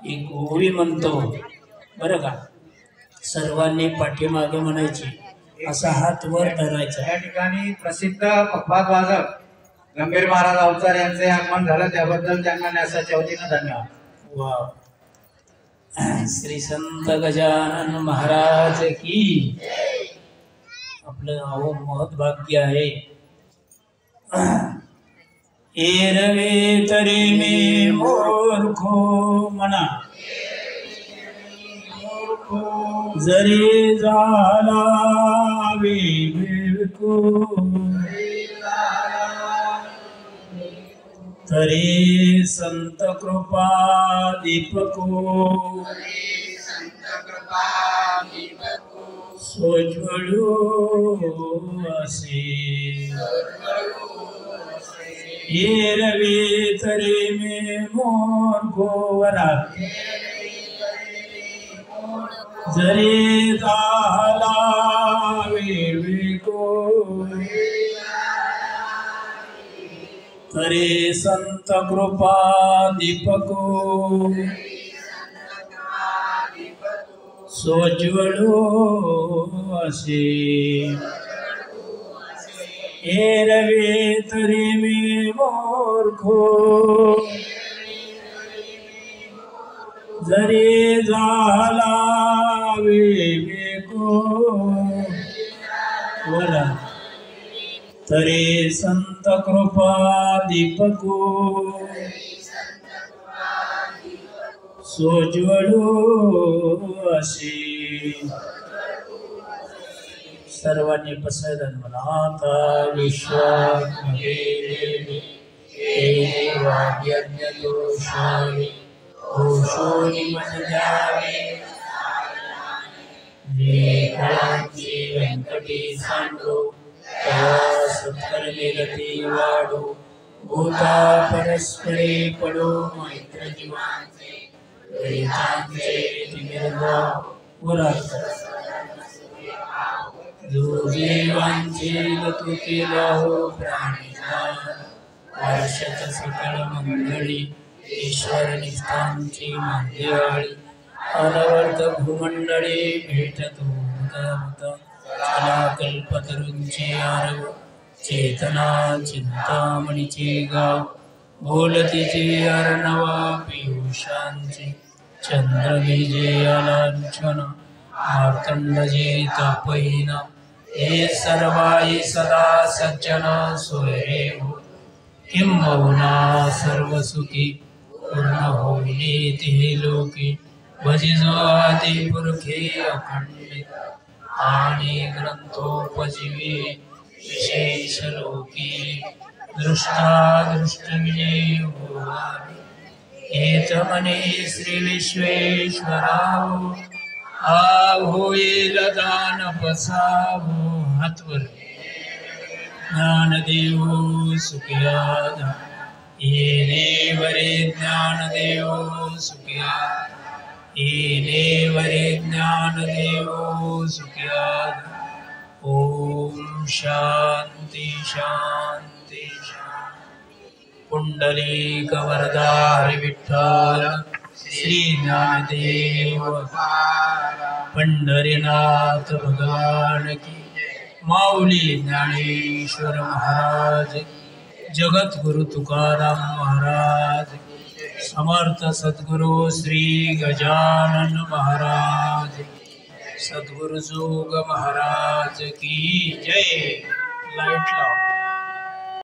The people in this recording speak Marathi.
एक ओवी म्हणतो बरं का, सर्वांनी पाठीमागे म्हणायची, असा हात वर धरायचा. या ठिकाणी प्रसिद्ध पखवाज वादक गंभीर महाराज अवचार यांचे आगमन झालं, त्याबद्दल त्यांना न्यासाच्या वतीनं धन्यवाद. वा. श्री संत गजानन महाराज की. आपलं अहो महत् भाग्य आहे. एरवे तरी मी मूर्खो म्हणा, जरी झाला विवेको, तरी संत कृपा दीपको, सोज्वळू असे. एरवे तरी मी मूर्खोवरा, जरी झाला विवेको, तरी संत कृपा दीपको, सोज्वळू असे. एरवे तरी मी मूर्खो, जरी झाला विवेको, बोला, तरी संत कृपा दीपको, सोज्वळू असे. सर्वांनी पसंत मनाता विश्वास दोषावी दोषोनी मन द्यावे, जे काळाची व्यंकटी सांडो, त्या सत्कर्मे गती वाढो. भूता परस्परे पडो मैत्र जीवांचे, गणितांचे तिमिरगा उरात, जो जीवांचे गतू केला हो प्राणीजान. वर्षाच्या सकळ मंडळी ईश्वर निष्ठांची मांदियाळी, अनवर्त भूमंडळी भेटतो मुदा. चला कल्पतरूंचे आरव, चेतना चिंतामणीचे गाव. बोलतीचे अर्णवा पियुषांचे, चंद्र विजय लांछन, मार्तंड जे तापहीना. हे सर्वाई सदा सज्जन सोयरे हो, किंबहुना सर्व सुखी पूर्ण होईले ते लोकी. भजिजो आदि पुरखे अखंडित, आणि ग्रंथोपजीवे विशेष लोकी. दृष्टा दृष्ट विजय होवावे, हेत मने श्री विश्वेश्वराव. होईल दान पसावो हातवर, ज्ञानदेव सुखिया. येणे वरे ज्ञानदेव सुखिया, येणे वरे ज्ञानदेव सुखिया. ओम शांती शांती शांती. पुंडलिक वरदारी विठ्ठल श्री ज्ञानदेव पंढरीनाथ भगवान की. माऊली ज्ञानेश्वर महाराज, जगद्गुरु तुकाराम महाराज, समर्थ सद्गुरु श्री गजानन महाराज, सद्गुरु जोग महाराज की जय. लाईट लाव.